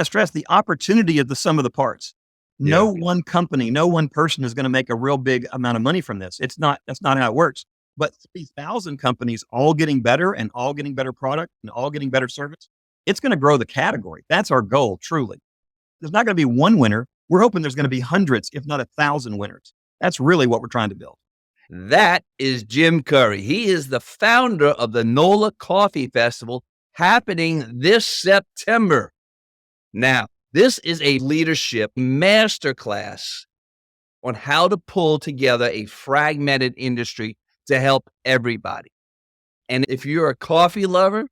I stress the opportunity is the sum of the parts. Yeah. No one company, no one person is going to make a real big amount of money from this. That's not how it works. But 3,000 companies all getting better and all getting better product and all getting better service, it's going to grow the category. That's our goal, truly. There's not going to be one winner. We're hoping there's going to be hundreds, if not 1,000 winners. That's really what we're trying to build. That is Jim Currie. He is the founder of the NOLA Coffee Festival happening this September. Now, this is a leadership masterclass on how to pull together a fragmented industry to help everybody. And if you're a coffee lover,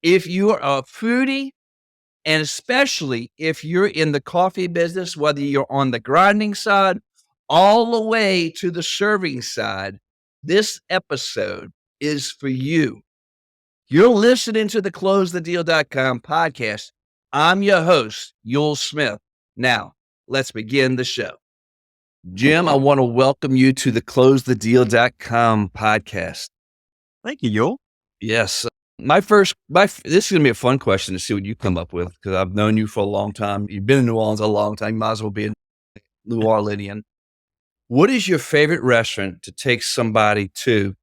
if you're a foodie, and especially if you're in the coffee business, whether you're on the grinding side, all the way to the serving side, this episode is for you. You're listening to the CloseTheDeal.com podcast. I'm your host, Ewell Smith. Now, let's begin the show. Jim, I want to welcome you to the CloseTheDeal.com podcast. Thank you, Ewell. Yes. This is going to be a fun question to see what you come up with, because I've known you for a long time. You've been in New Orleans a long time. You might as well be a New Orleanian. What is your favorite restaurant to take somebody to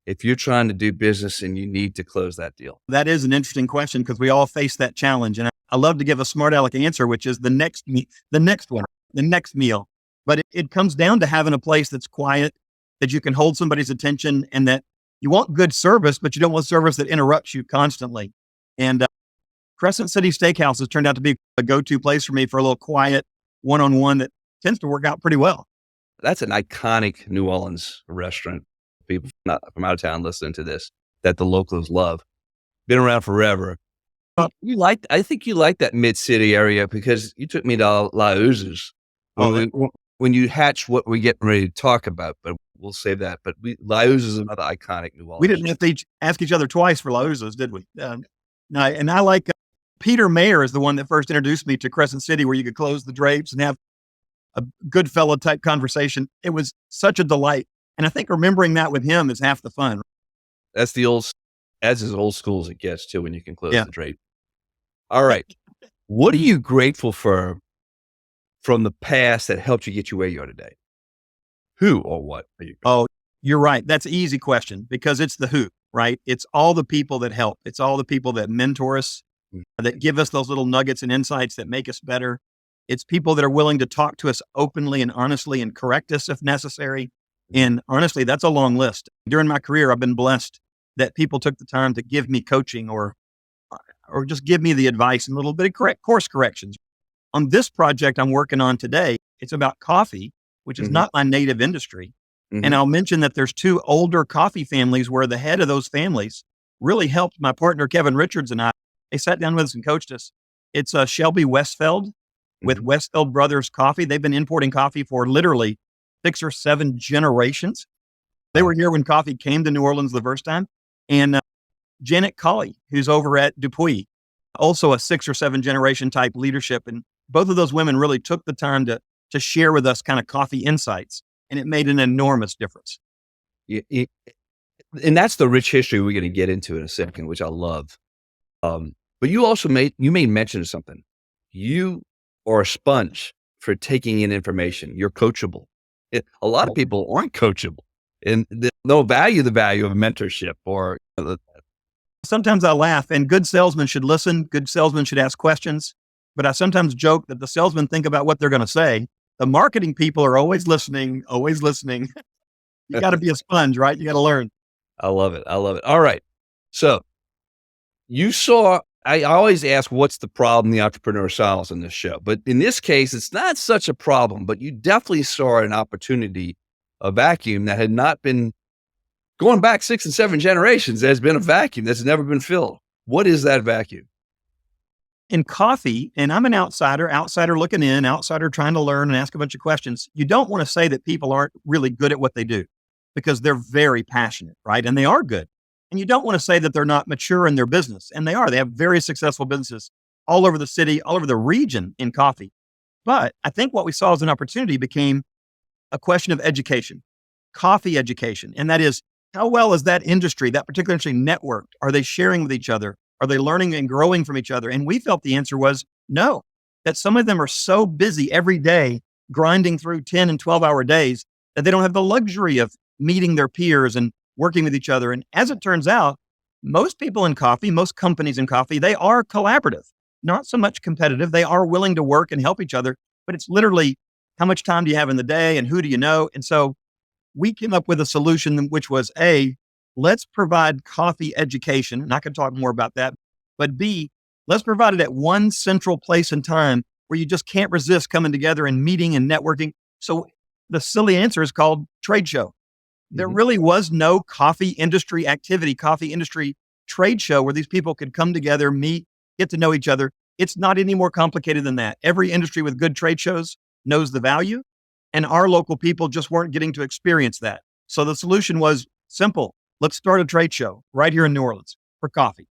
if you're trying to do business and you need to close that deal? That is an interesting question because we all face that challenge. And I love to give a smart aleck answer, which is the next one, the next meal. But it comes down to having a place that's quiet, that you can hold somebody's attention, and that you want good service, but you don't want service that interrupts you constantly. And Crescent City Steakhouse has turned out to be a go-to place for me for a little quiet one-on-one that tends to work out pretty well. That's an iconic New Orleans restaurant. People from out of town listening to this, that the locals love. Been around forever. I think you like that mid-city area because you took me to La Uzu's when you hatch what we're getting ready to talk about, but we'll save that. But La Uzu's is another iconic New Orleans. We didn't have to ask each other twice for La Uzu's, did we? And I like Peter Mayer is the one that first introduced me to Crescent City, where you could close the drapes and have a good fella type conversation. It was such a delight. And I think remembering that with him is half the fun. That's as old school as it gets too, when you can close the drape. All right. What are you grateful for from the past that helped you get you where you are today? Who or what are you? Oh, you're right. That's an easy question because it's the who, right? It's all the people that help. It's all the people that mentor us, that give us those little nuggets and insights that make us better. It's people that are willing to talk to us openly and honestly and correct us if necessary. And honestly, that's a long list. During my career, I've been blessed that people took the time to give me coaching or just give me the advice and a little bit of course corrections. On this project I'm working on today, it's about coffee, which is not my native industry. And I'll mention that there's two older coffee families where the head of those families really helped my partner, Kevin Richards, and I. They sat down with us and coached us. It's Shelby Westfeld with Westfeld Brothers Coffee. They've been importing coffee for literally 6 or 7 generations. They were here when coffee came to New Orleans the first time. And Janet Colley, who's over at Dupuy, also a 6 or 7 generation type leadership. And both of those women really took the time to share with us kind of coffee insights. And it made an enormous difference. And that's the rich history we're going to get into in a second, which I love. But you also made mention of something. You are a sponge for taking in information. You're coachable. A lot of people aren't coachable, and they don't value the value of mentorship. Or sometimes I laugh, and good salesmen should listen. Good salesmen should ask questions. But I sometimes joke that the salesmen think about what they're going to say. The marketing people are always listening, always listening. You got to be a sponge, right? You got to learn. I love it. All right. So I always ask, what's the problem the entrepreneur solves in this show? But in this case, it's not such a problem, but you definitely saw an opportunity, a vacuum that had not been going back 6 and 7 generations. There's been a vacuum that's never been filled. What is that vacuum? In coffee, and I'm an outsider looking in, outsider trying to learn and ask a bunch of questions. You don't want to say that people aren't really good at what they do because they're very passionate, right? And they are good. And you don't want to say that they're not mature in their business. And they are. They have very successful businesses all over the city, all over the region in coffee. But I think what we saw as an opportunity became a question of education, coffee education. And that is, how well is that industry, that particular industry networked? Are they sharing with each other? Are they learning and growing from each other? And we felt the answer was No, that some of them are so busy every day grinding through 10 and 12-hour days that they don't have the luxury of meeting their peers and working with each other. And as it turns out, most people in coffee, most companies in coffee, they are collaborative, not so much competitive. They are willing to work and help each other, but it's literally how much time do you have in the day and who do you know? And so we came up with a solution, which was A, let's provide coffee education. And I could talk more about that, but B, let's provide it at one central place and time where you just can't resist coming together and meeting and networking. So the silly answer is called trade show. There really was no coffee industry activity, coffee industry trade show where these people could come together, meet, get to know each other. It's not any more complicated than that. Every industry with good trade shows knows the value, and our local people just weren't getting to experience that. So the solution was simple. Let's start a trade show right here in New Orleans for coffee.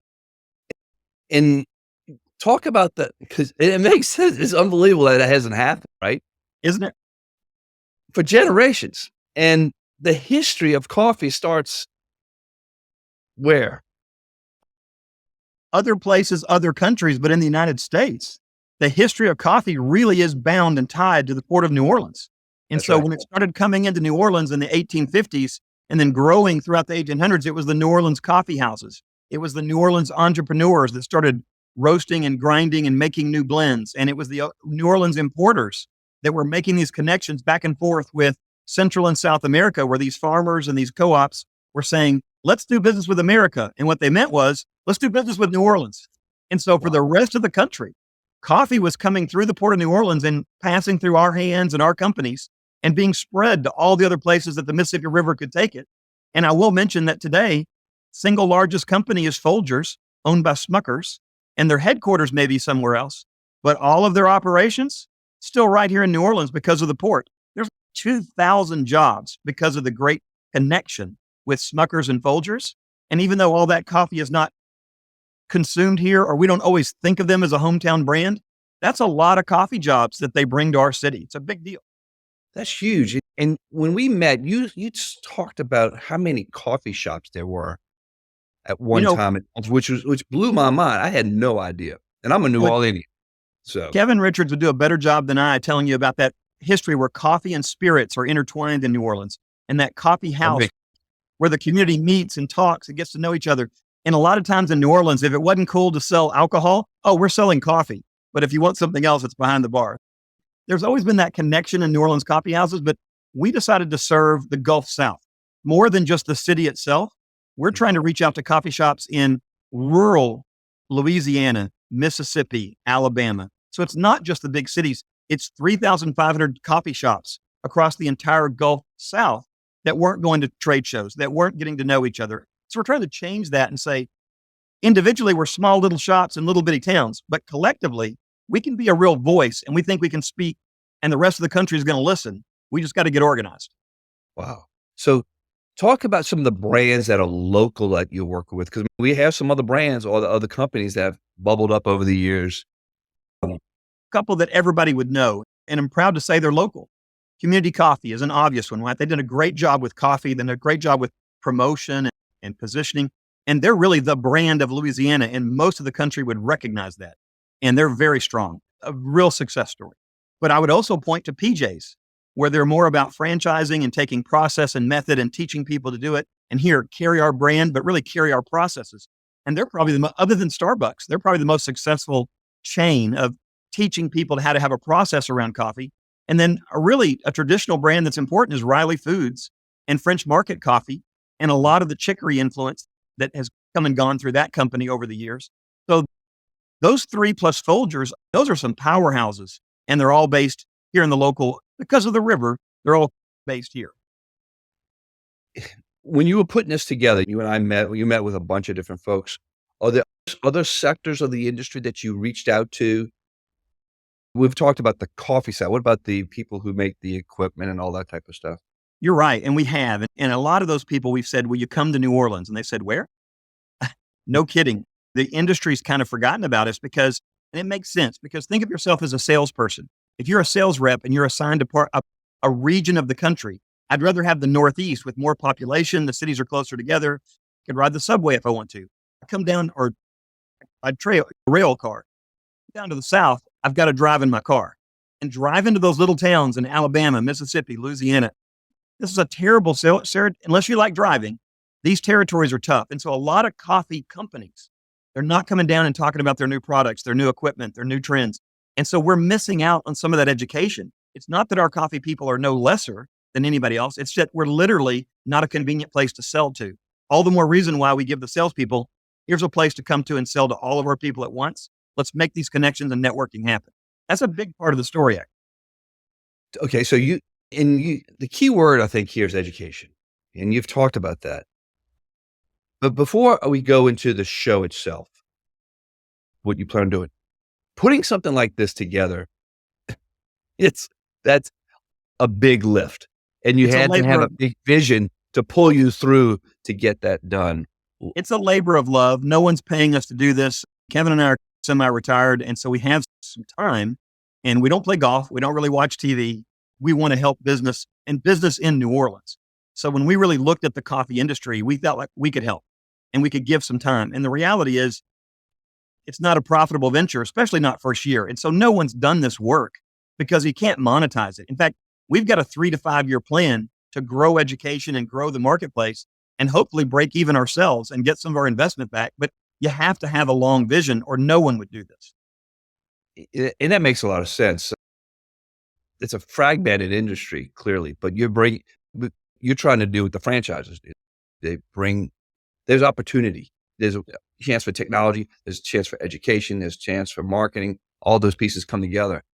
And talk about because it makes sense. It's unbelievable that it hasn't happened, right? Isn't it? For generations. And the history of coffee starts where? Other places, other countries, but in the United States, the history of coffee really is bound and tied to the port of New Orleans. And That's so right. when it started coming into New Orleans in the 1850s and then growing throughout the 1800s, it was the New Orleans coffee houses. It was the New Orleans entrepreneurs that started roasting and grinding and making new blends. And it was the New Orleans importers that were making these connections back and forth with Central and South America, where these farmers and these co-ops were saying, let's do business with America. And what they meant was, let's do business with New Orleans. And so for the rest of the country, coffee was coming through the port of New Orleans and passing through our hands and our companies and being spread to all the other places that the Mississippi River could take it. And I will mention that today, single largest company is Folgers, owned by Smuckers, and their headquarters may be somewhere else, but all of their operations still right here in New Orleans because of the port. There's 2,000 jobs because of the great connection with Smuckers and Folgers. And even though all that coffee is not consumed here, or we don't always think of them as a hometown brand, that's a lot of coffee jobs that they bring to our city. It's a big deal. That's huge. And when we met, you talked about how many coffee shops there were at one time, which blew my mind. I had no idea. And I'm a New Orleanian. So Kevin Richards would do a better job than I telling you about that history where coffee and spirits are intertwined in New Orleans, and that coffee house where the community meets and talks and gets to know each other. And a lot of times in New Orleans, if it wasn't cool to sell alcohol, oh, we're selling coffee. But if you want something else, it's behind the bar. There's always been that connection in New Orleans coffee houses, but we decided to serve the Gulf South more than just the city itself. We're trying to reach out to coffee shops in rural Louisiana, Mississippi, Alabama. So it's not just the big cities. It's 3,500 coffee shops across the entire Gulf South that weren't going to trade shows, that weren't getting to know each other. So we're trying to change that and say, individually, we're small little shops in little bitty towns, but collectively, we can be a real voice and we think we can speak and the rest of the country is going to listen. We just got to get organized. Wow. So talk about some of the brands that are local that you're working with, because we have some other brands or the other companies that have bubbled up over the years. A couple that everybody would know, and I'm proud to say they're local. Community Coffee is an obvious one, right? They did a great job with coffee, then a great job with promotion and positioning, and they're really the brand of Louisiana, and most of the country would recognize that. And they're very strong, a real success story. But I would also point to PJ's, where they're more about franchising and taking process and method and teaching people to do it. And here, carry our brand, but really carry our processes. And they're probably other than Starbucks, they're probably the most successful chain of teaching people how to have a process around coffee. And then a traditional brand that's important is Riley Foods and French Market Coffee, and a lot of the chicory influence that has come and gone through that company over the years. So those three plus Folgers, those are some powerhouses, and they're all based here in the local, because of the river, they're all based here. When you were putting this together, you met with a bunch of different folks. Are there other sectors of the industry that you reached out to? We've talked about the coffee side. What about the people who make the equipment and all that type of stuff? You're right. And we have. And a lot of those people we've said, will you come to New Orleans? And they said, where? No kidding. The industry's kind of forgotten about us and it makes sense, because think of yourself as a salesperson. If you're a sales rep and you're assigned to a region of the country, I'd rather have the Northeast with more population. The cities are closer together. I could ride the subway if I want to. I come down, or I'd trail a rail car. down to the South, I've got to drive in my car and drive into those little towns in Alabama, Mississippi, Louisiana. This is a terrible sale, Sarah. Unless you like driving, these territories are tough. And so a lot of coffee companies, they're not coming down and talking about their new products, their new equipment, their new trends. And so we're missing out on some of that education. It's not that our coffee people are no lesser than anybody else. It's that we're literally not a convenient place to sell to. All the more reason why we give the salespeople, here's a place to come to and sell to all of our people at once. Let's make these connections and networking happen. That's a big part of the story. Okay. So the key word I think here is education, and you've talked about that. But before we go into the show itself, what you plan on doing, putting something like this together, that's a big lift, and you had to have a big vision to pull you through to get that done. It's a labor of love. No one's paying us to do this. Kevin and I are semi-retired, and so we have some time, and we don't play golf. We don't really watch TV. We want to help business and business in New Orleans. So when we really looked at the coffee industry, we felt like we could help and we could give some time. And the reality is it's not a profitable venture, especially not first year. And so no one's done this work because you can't monetize it. In fact, we've got a 3 to 5 year plan to grow education and grow the marketplace and hopefully break even ourselves and get some of our investment back. But you have to have a long vision or no one would do this. And that makes a lot of sense. It's a fragmented industry, clearly, but you're trying to do what the franchises do. There's opportunity. There's a chance for technology. There's a chance for education. There's a chance for marketing. All those pieces come together.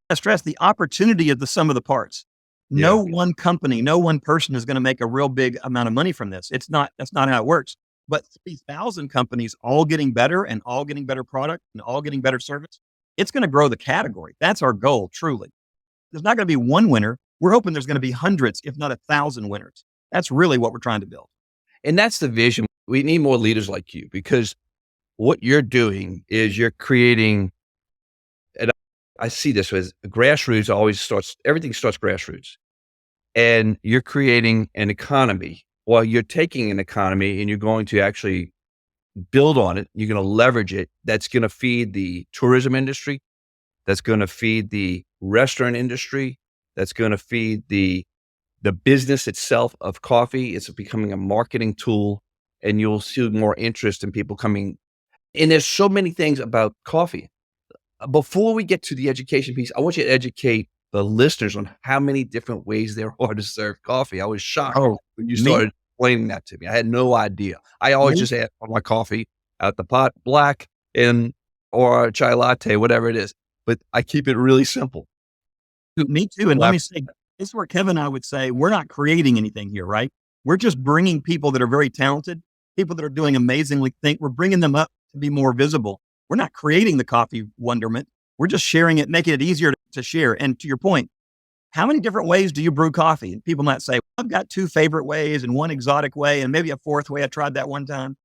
I stress the opportunity of the sum of the parts. No one company, no one person is going to make a real big amount of money from this. That's not how it works. But 3,000 companies all getting better and all getting better product and all getting better service, it's going to grow the category. That's our goal, truly. There's not going to be one winner. We're hoping there's going to be hundreds, if not 1,000 winners. That's really what we're trying to build. And that's the vision. We need more leaders like you, because what you're doing is you're creating, and I see this as grassroots everything starts grassroots. And you're creating an economy. Well, you're taking an economy and you're going to actually build on it. You're going to leverage it. That's going to feed the tourism industry. That's going to feed the restaurant industry. That's going to feed the business itself of coffee. It's becoming a marketing tool, and you'll see more interest in people coming. And there's so many things about coffee. Before we get to the education piece, I want you to educate the listeners on how many different ways there are to serve coffee. I was shocked when you started explaining that to me. I had no idea. I always just add my coffee out the pot, black or a chai latte, whatever it is. But I keep it really simple. Me too. And let me say, this is where Kevin and I would say, we're not creating anything here, right? We're just bringing people that are very talented, people that are doing amazingly we're bringing them up to be more visible. We're not creating the coffee wonderment. We're just sharing it, making it easier to share. And to your point, how many different ways do you brew coffee? And people might say, I've got 2 favorite ways and 1 exotic way and maybe a 4th way. I tried that one time.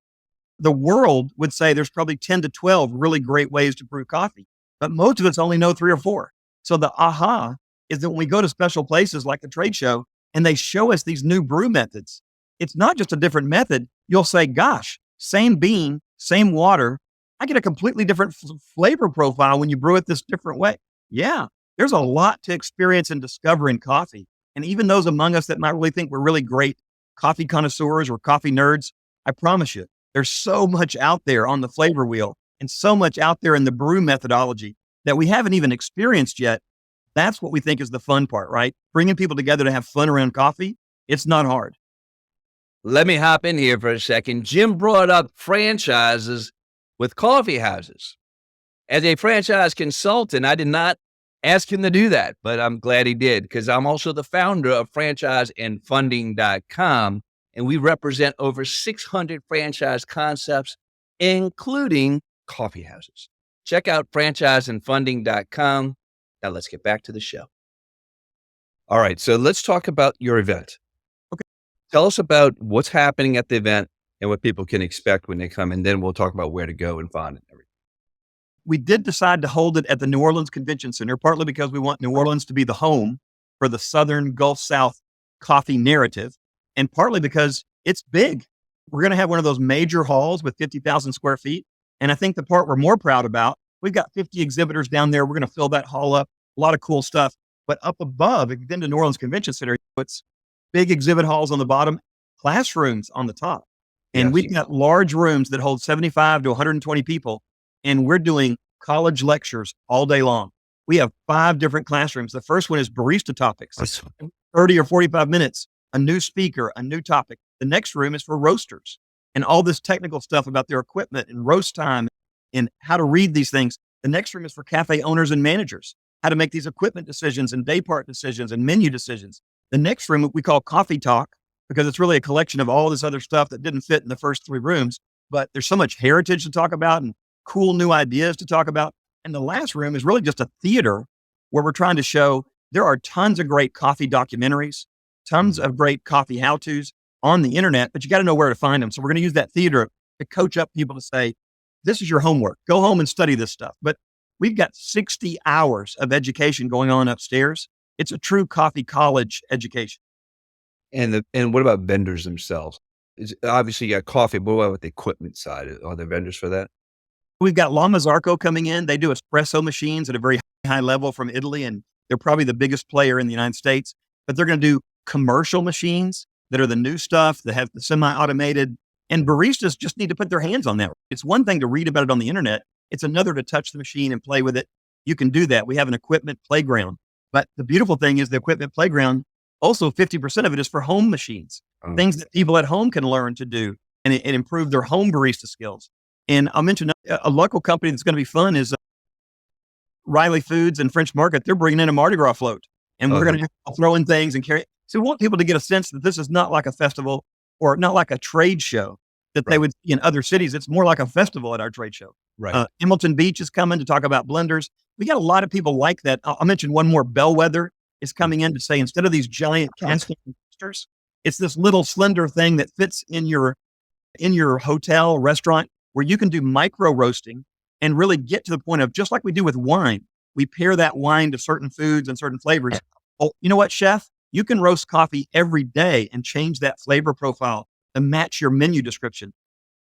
The world would say there's probably 10 to 12 really great ways to brew coffee, but most of us only know 3 or 4. So the aha is that when we go to special places like the trade show and they show us these new brew methods, it's not just a different method. You'll say, gosh, same bean, same water. I get a completely different flavor profile when you brew it this different way. Yeah, there's a lot to experience and discover in coffee. And even those among us that might really think we're really great coffee connoisseurs or coffee nerds, I promise you, there's so much out there on the flavor wheel and so much out there in the brew methodology that we haven't even experienced yet. That's what we think is the fun part, right? Bringing people together to have fun around coffee. It's not hard. Let me hop in here for a second. Jim brought up franchises with coffee houses. As a franchise consultant, I did not ask him to do that, but I'm glad he did, because I'm also the founder of franchiseandfunding.com, and we represent over 600 franchise concepts, including coffee houses. Check out franchiseandfunding.com. Now let's get back to the show. All right, so let's talk about your event. Okay. Tell us about what's happening at the event and what people can expect when they come, and then we'll talk about where to go and find it and everything. We did decide to hold it at the New Orleans Convention Center, partly because we want New Orleans to be the home for the Southern Gulf South coffee narrative, and partly because it's big. We're going to have one of those major halls with 50,000 square feet. And I think the part we're more proud about We've got 50 exhibitors down there. We're going to fill that hall up. A lot of cool stuff. But up above, if you've been to New Orleans Convention Center, it's big exhibit halls on the bottom, classrooms on the top. And Yes. we've got large rooms that hold 75 to 120 people. And we're doing college lectures all day long. We have 5 different classrooms. The first one is barista topics, 30 or 45 minutes, a new speaker, a new topic. The next room is for roasters and all this technical stuff about their equipment and roast time and how to read these things. The next room is for cafe owners and managers, how to make these equipment decisions and day part decisions and menu decisions. The next room we call Coffee Talk, because it's really a collection of all this other stuff that didn't fit in the first 3 rooms, but there's so much heritage to talk about and cool new ideas to talk about. And the last room is really just a theater where we're trying to show there are tons of great coffee documentaries, tons of great coffee how-tos on the internet, but you got to know where to find them. So we're going to use that theater to coach up people to say, this is your homework. Go home and study this stuff. But we've got 60 hours of education going on upstairs. It's a true coffee college education. And what about vendors themselves? Obviously you got coffee, but what about the equipment side? Are there vendors for that? We've got La Marzocco coming in. They do espresso machines at a very high level from Italy, and they're probably the biggest player in the United States. But they're going to do commercial machines that are the new stuff that have the semi-automated, and baristas just need to put their hands on that. It's one thing to read about it on the internet. It's another to touch the machine and play with it. You can do that. We have an equipment playground. But the beautiful thing is the equipment playground, also 50% of it is for home machines, things that people at home can learn to do and improve their home barista skills. And I'll mention a local company that's going to be fun is Riley Foods and French Market. They're bringing in a Mardi Gras float, and we're going to throw in things and carry. So we want people to get a sense that this is not like a festival or not like a trade show that they would see in other cities. It's more like a festival at our trade show. Right. Hamilton Beach is coming to talk about blenders. We got a lot of people like that. I'll mention one more. Bellwether is coming in to say, instead of these giant casting roasters, it's this little slender thing that fits in your hotel restaurant where you can do micro roasting and really get to the point of, just like we do with wine, we pair that wine to certain foods and certain flavors. Oh, you know what, chef? You can roast coffee every day and change that flavor profile to match your menu description.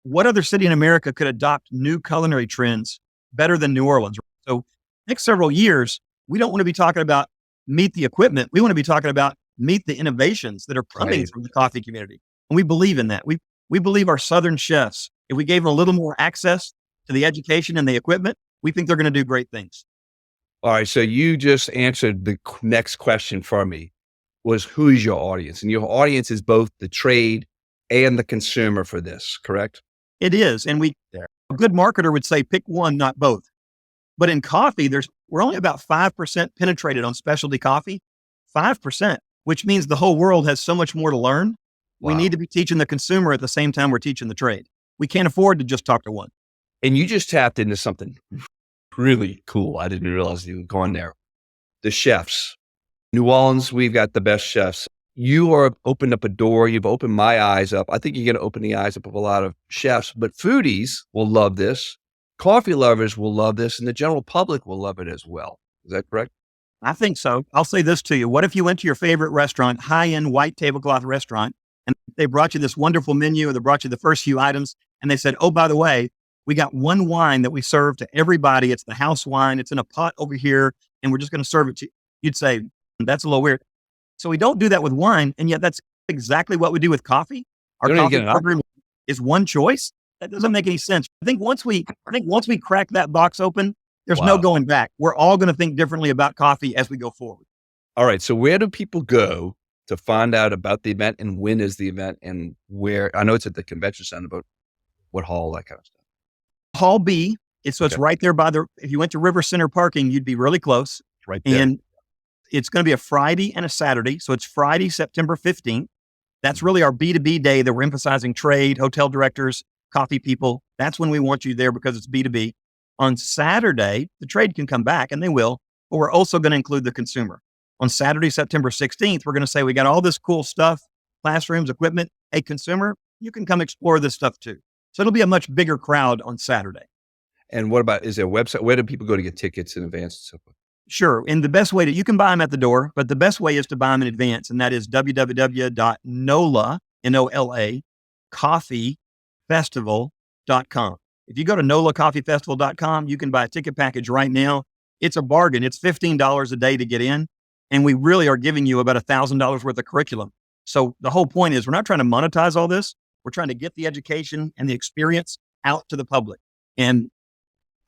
What other city in America could adopt new culinary trends better than New Orleans? So next several years, we don't want to be talking about meet the equipment. We want to be talking about meet the innovations that are coming from the coffee community. And we believe in that. We believe our Southern chefs, if we gave them a little more access to the education and the equipment, we think they're going to do great things. All right. So you just answered the next question for me, was who is your audience? And your audience is both the trade and the consumer for this, correct? It is. And a good marketer would say, pick one, not both. But in coffee, we're only about 5% penetrated on specialty coffee, 5%, which means the whole world has so much more to learn. Wow. We need to be teaching the consumer at the same time we're teaching the trade. We can't afford to just talk to one. And you just tapped into something really cool. I didn't realize you were going there. The chefs. New Orleans, we've got the best chefs. You are opened up a door. You've opened my eyes up. I think you're going to open the eyes up of a lot of chefs, but foodies will love this. Coffee lovers will love this, and the general public will love it as well. Is that correct? I think so. I'll say this to you. What if you went to your favorite restaurant, high-end white tablecloth restaurant, and they brought you this wonderful menu, or they brought you the first few items, and they said, oh, by the way, we got one wine that we serve to everybody. It's the house wine. It's in a pot over here, and we're just going to serve it to you. You'd say, that's a little weird. So we don't do that with wine, and yet that's exactly what we do with coffee. Our coffee program is one choice. That doesn't make any sense. I think once we crack that box open, there's no going back. We're all going to think differently about coffee as we go forward. All right. So where do people go to find out about the event, and when is the event, and where? I know it's at the convention center, but what hall, that kind of stuff? Hall B. It's right there if you went to River Center parking, you'd be really close. Right there. And it's going to be a Friday and a Saturday. So it's Friday, September 15th. That's really our B2B day that we're emphasizing trade, hotel directors, coffee people. That's when we want you there because it's B2B. On Saturday, the trade can come back, and they will, but we're also going to include the consumer. On Saturday, September 16th, we're going to say, we got all this cool stuff, classrooms, equipment. Hey, consumer, you can come explore this stuff too. So it'll be a much bigger crowd on Saturday. And what about, is there a website? Where do people go to get tickets in advance and so forth? Sure. And the best way you can buy them at the door, but the best way is to buy them in advance. And that is www.NOLA, N-O-L-A, coffeefestival.com. If you go to NOLACoffeeFestival.com, you can buy a ticket package right now. It's a bargain. It's $15 a day to get in. And we really are giving you about $1,000 worth of curriculum. So the whole point is we're not trying to monetize all this. We're trying to get the education and the experience out to the public. And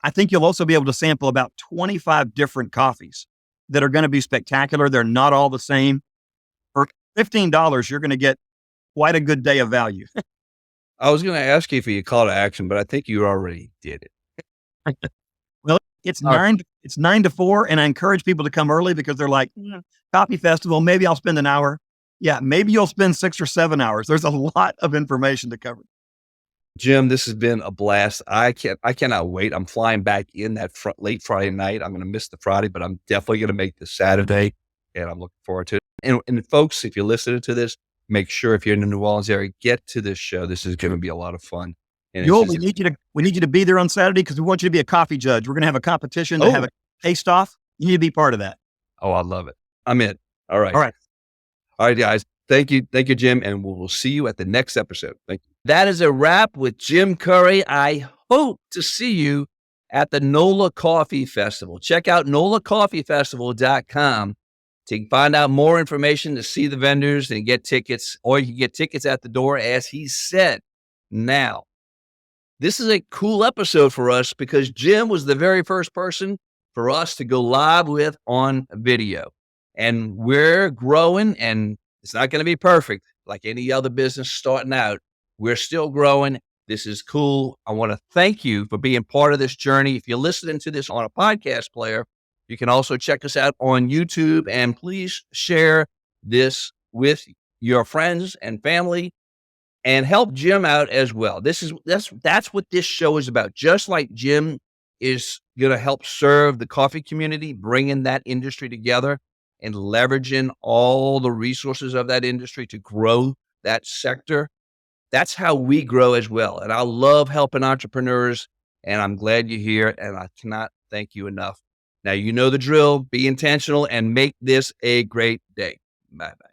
I think you'll also be able to sample about 25 different coffees that are going to be spectacular. They're not all the same. For $15, you're going to get quite a good day of value. I was going to ask you for your call to action, but I think you already did it. Well, it's 9 to 4, and I encourage people to come early because they're like, Coffee Festival, maybe I'll spend an hour. Yeah, maybe you'll spend 6 or 7 hours. There's a lot of information to cover. Jim, this has been a blast. I cannot wait. I'm flying back in that late Friday night. I'm going to miss the Friday, but I'm definitely going to make the Saturday, and I'm looking forward to it. And folks, if you're listening to this, make sure if you're in the New Orleans area, get to this show. This is going to be a lot of fun. And we need you to be there on Saturday because we want you to be a coffee judge. We're going to have a competition to have a taste off. You need to be part of that. Oh, I love it. I'm in. All right. All right, guys. Thank you, Jim, and we'll see you at the next episode. Thank you. That is a wrap with Jim Currie. I hope to see you at the NOLA Coffee Festival. Check out NOLACoffeeFestival.com to find out more information, to see the vendors and get tickets, or you can get tickets at the door, as he said. Now, this is a cool episode for us because Jim was the very first person for us to go live with on video. And we're growing, and it's not going to be perfect like any other business starting out. We're still growing. This is cool. I want to thank you for being part of this journey. If you're listening to this on a podcast player, you can also check us out on YouTube, and please share this with your friends and family and help Jim out as well. That's what this show is about. Just like Jim is going to help serve the coffee community, bringing that industry together and leveraging all the resources of that industry to grow that sector. That's how we grow as well. And I love helping entrepreneurs, and I'm glad you're here, and I cannot thank you enough. Now, you know the drill. Be intentional and make this a great day. Bye-bye.